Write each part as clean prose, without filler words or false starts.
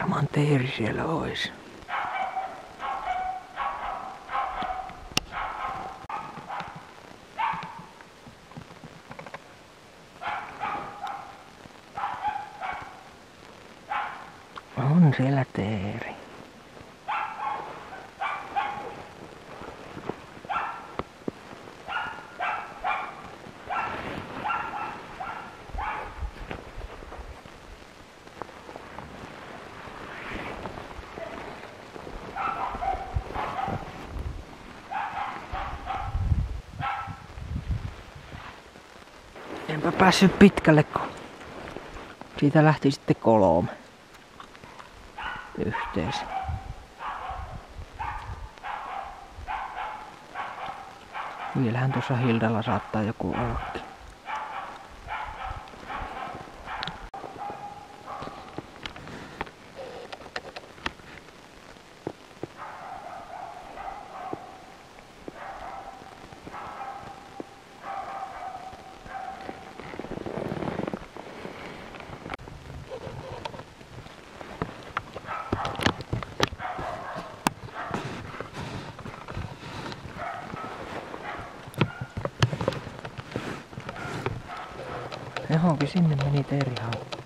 Varmaan teeri siellä ois. On siellä teeri. Enpä päässyt pitkälle, kun siitä lähti sitten 3 yhteensä. Vielähän tuossa Hildalla saattaa joku ollakin. Johonkin sinne meni teerihaukku.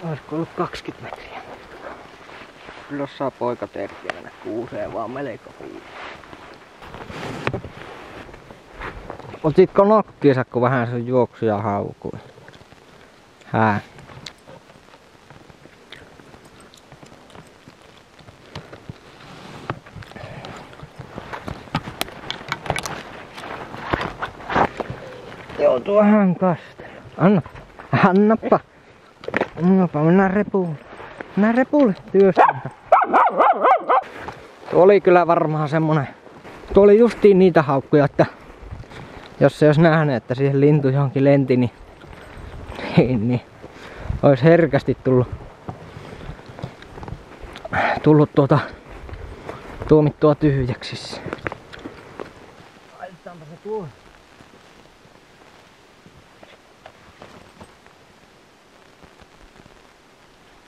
Olisiko ollut 20 metriä? Kyllä saa poika terkkiä mennä kuuseen vaan melko huuleen. Otitko nokkiinsa, kun vähän sun juoksuja haukui? Hää? Joutuu vähän kastella. Annappa. Mennään repuulle. Mennään repuulle työstään. Tuo oli kyllä varmaan semmonen. Tuo oli justiin niitä haukkuja, että jos se olisi nähnyt, että siihen lintu johonkin lenti, niin olisi herkästi tullut tuomittua tyhjäksi. Laitetaanpa se tuo.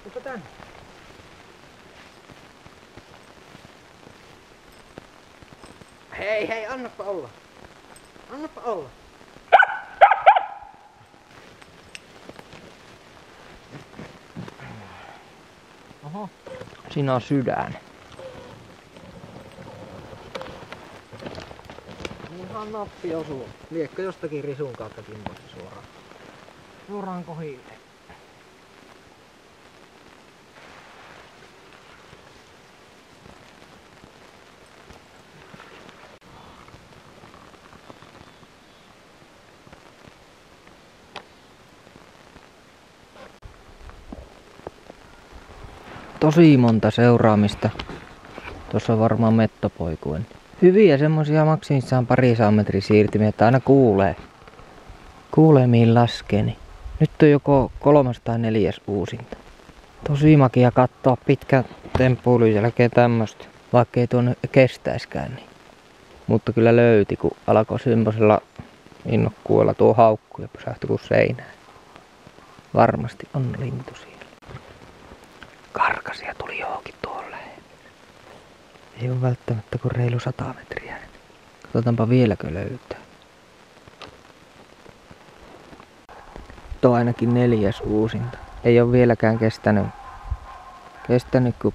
Tuppa tänne. Hei, annappa olla. Annappa olla. Oho. Siinä on sydän. Ihan nappi osuu. Liekkö jostakin risun kautta kimpoista suoraan. Suoraan kohille. Tosi monta seuraamista. Tuossa on varmaan mettopoikuen. Hyviä semmosia maksimissaan 200 metrin siirtymiä, että aina kuulee mihin laskee. Niin. Nyt on joko 3. tai 4. uusinta. Tosi makia katsoa pitkän temppuilun jälkeen tämmöstä, vaikka ei tuonne kestäiskään. Niin. Mutta kyllä löyti, kun alkoi semmoisella innokkuudella tuo haukku ja pysähtyi kuin seinään. Varmasti on lintu siellä. Karkasia tuli johonkin tuolle lähelle. Ei ole välttämättä kuin reilu 100 metriä. Katsotaanpa vieläkö löytää. Tuo on ainakin 4. uusinta. Ei ole vieläkään kestänyt kuin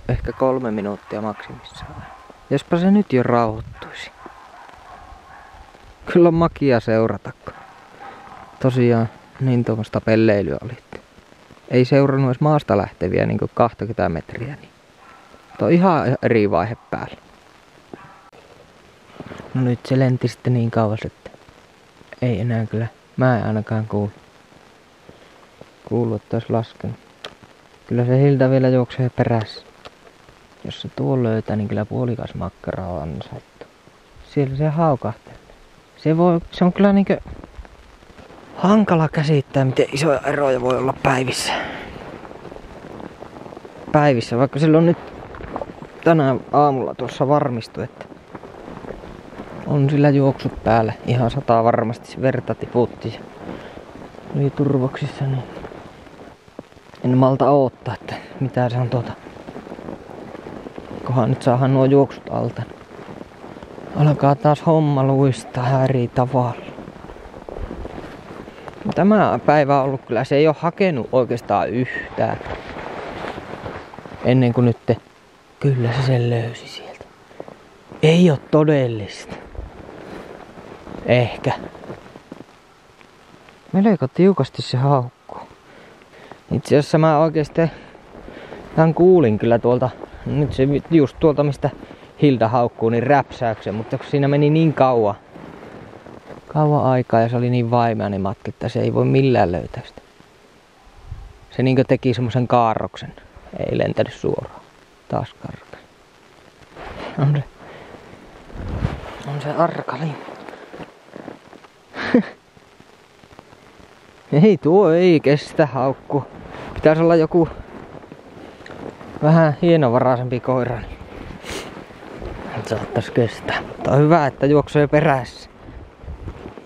ehkä 3 minuuttia maksimissaan. Jospa se nyt jo rauhoittuisi. Kyllä on makia seurata. Tosiaan niin tuommoista pelleilyä oli. Ei seurannut edes maasta lähteviä niin kuin 20 metriä. Niin. Tuo on ihan eri vaihe päällä. No nyt se lenti sitten niin kauas, että ei enää kyllä. Mä en ainakaan kuulu, että olisi laskenut. Kyllä se Hilda vielä juoksee perässä. Jos se tuo löytää, niin kyllä puolikas makkara on ansaittu. Siellä se haukahtelee. Se on kyllä niinkö hankala käsittää, miten isoja eroja voi olla päivissä, vaikka silloin nyt tänään aamulla tuossa varmistui, että on sillä juoksut päällä. Ihan 100 varmasti verta tiputti ja oli turvoksissa, niin en malta odottaa, että mitä se on kohan nyt saadaan nuo juoksut alta. Alkaa taas homma luistaa eri tavalla. Tämä päivä on ollut kyllä, se ei ole hakenut oikeastaan yhtään. Ennen kuin nyt kyllä se sen löysi sieltä. Ei ole todellista. Ehkä. Melko tiukasti se haukkuu. Itse asiassa mä oikeesti tämän kuulin kyllä tuolta, nyt se just tuolta mistä Hilda haukkuu, niin räpsäyksen, mutta kun siinä meni niin kauan aikaa ja se oli niin vaimeinen matka, että se ei voi millään löytää sitä. Se niinkö teki semmosen kaarroksen. Ei lentänyt suoraan. Taas karkas. On se arka lintu. Ei tuo ei kestä haukku. Pitäisi olla joku vähän hienovaraisempi koira. Niin saattais kestää. Mutta on hyvä, että juoksee perässä.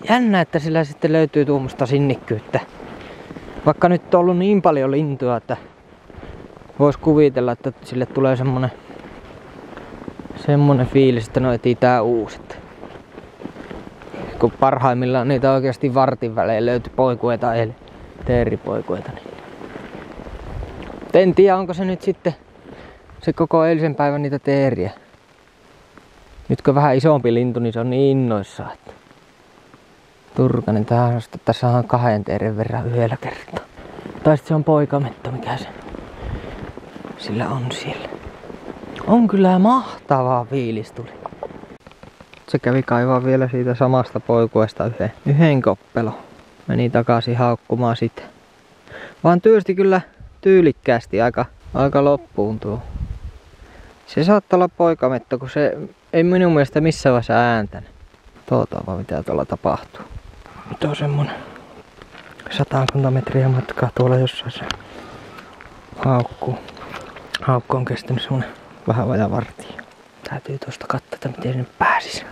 Jännä, että sillä sitten löytyy tuommoista sinnikkyyttä. Vaikka nyt on ollut niin paljon lintua, että vois kuvitella, että sille tulee semmonen fiilis, että no etsitään uusi. kun parhaimmillaan niitä oikeasti vartin välein löytyi poikueita eilen. Teeripoikueita. Niin. En tiedä onko se nyt sitten se koko eilisen päivän niitä teeriä. Nyt kun vähän isompi lintu, niin se on niin innoissaan, että Turkanen tähän asti. Tässä on 2 teeren verran yhdellä kertaa. Tai sitten se on poikametto, mikä se sillä on siellä. On kyllä mahtavaa fiilis tuli. Se kävi kaivaa vielä siitä samasta poikuesta yhden koppelon. Meni takaisin haukkumaan sitä. Vaan työsti kyllä tyylikkäästi aika loppuun tuo. Se saattaa olla poikametto, kun se ei minun mielestä missään vaiheessa ääntänyt. Vaan mitä tuolla tapahtuu. Nyt on semmonen 100 metriä matkaa tuolla jossain se haukku. Haukku on kestänyt semmonen vähän vajaa varttia. Täytyy tuosta katsoa, että miten sinne pääsis.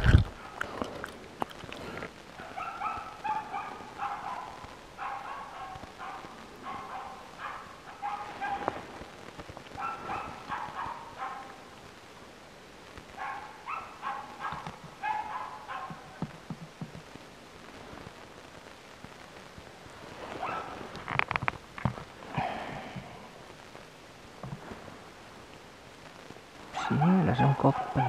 Siellä se on koppelo.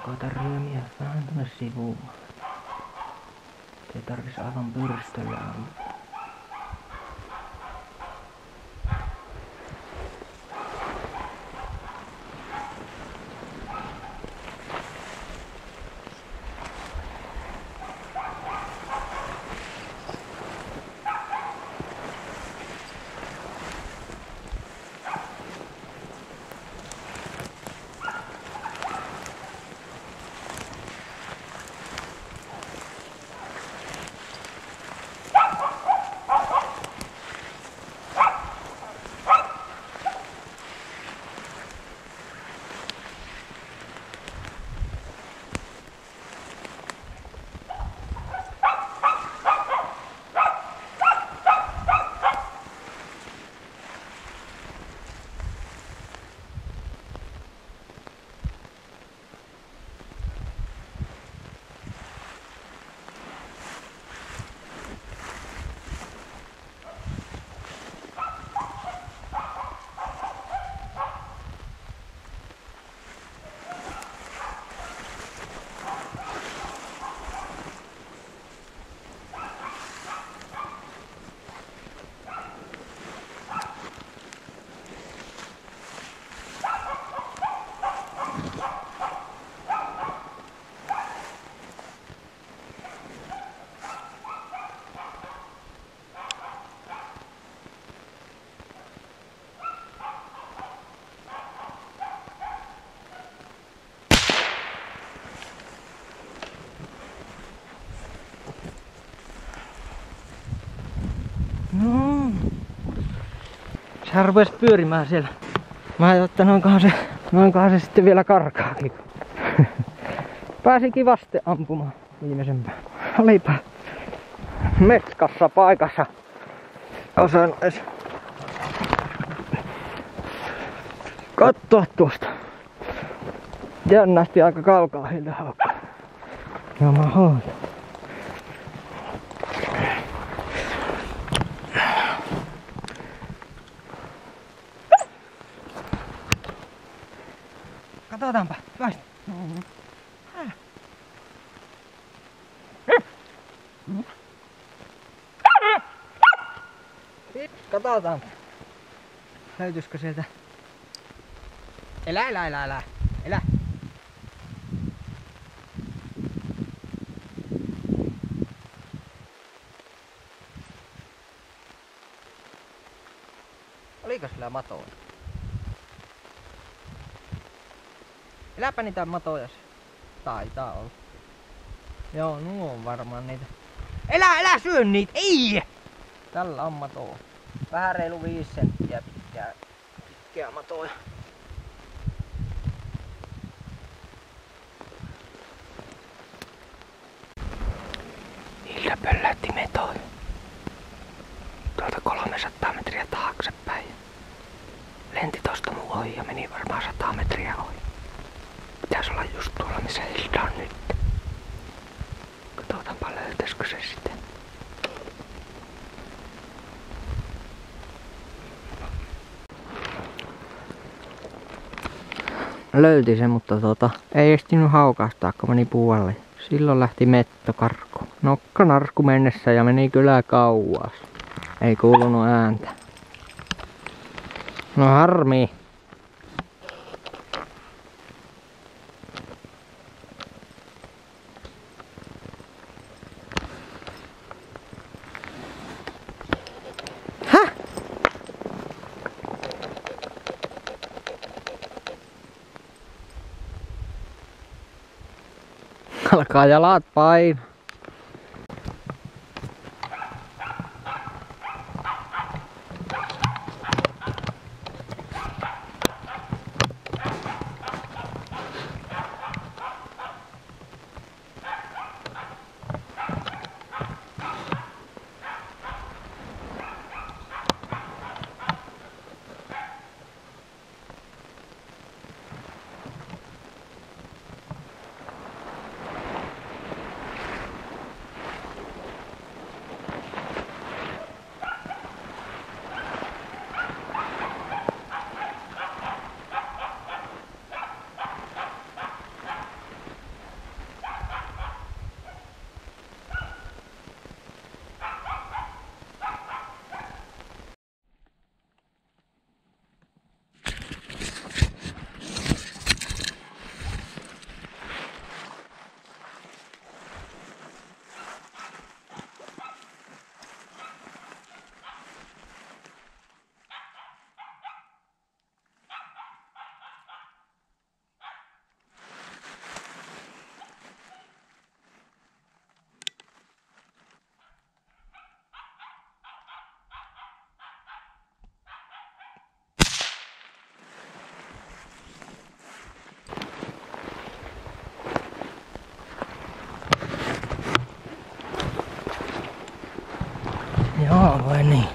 Koita ryömiä vähän tuonne sivuun. Ei tarvis aivan pyrstöllä ampua. No. Sehän rupesi pyörimään siellä. Mä ajattelin, että noinkohan se sitten vielä karkaakin. Pääsi kivasti ampumaan viimeisempään. Olipa metskassa paikassa. Osaan edes katsoa tuosta. Jännästi aika kaukaa hiltä haukka. Ja mä hoidan. Katsotaanpa. Vai. Katsotaan. Löytyisikö sieltä? Elä. Oliko sillä matoja? Eläpä niitä matoja. Taitaa olla. Joo, nuo on varmaan niitä. Elä syö niitä! Ei! Tällä on matoa. Vähän reilu 5 senttiä pitkää matoja. Hilda pöllähti metoja. Tuolta 300 metriä taaksepäin. Lenti tosta mun ohi ja meni varmaan 100 metriä ohi. Pitäis olla just tuolla missä Hilda on nyt. Katsotaanpa löytäisikö se sitten. Löyti se, mutta ei ehtinyt haukastaa, kun meni puolelle. Silloin lähti mettokarkku. Nokka narkku mennessä ja meni kyllä kauas. Ei kuulunut ääntä. No harmi. Häh? Alkaa jalat painaa. Joo, vai niin.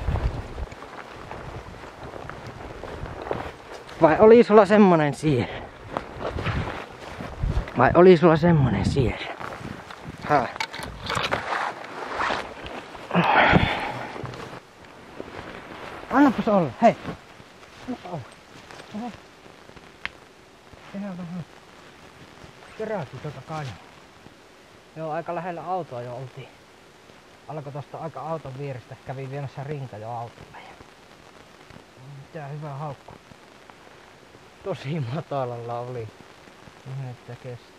Vai oli sulla semmonen siellä? Vai oli sulla semmonen siellä? Häh? Annapas olla, hei! Annapa olla. Oho. Tehdään vähän keräytyy tuota kainaa. Joo, aika lähellä autoa jo oltiin. Alkoi tosta aika auton vierestä, kävi viemässä rinta jo autolla. Mitä hyvä haukku. Tosi matalalla oli. Ihan että kesti.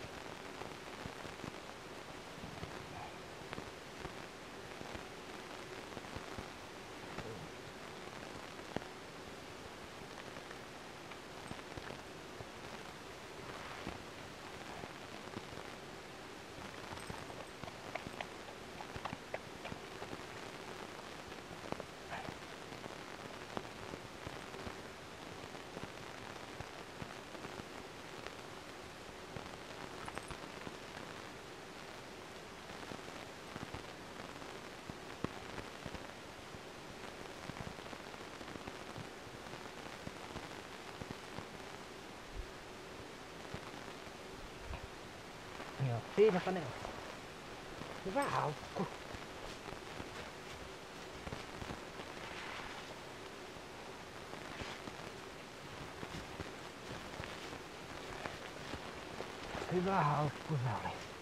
Siinäpä ne on. Hyvä haukku. Hyvä haukku se oli.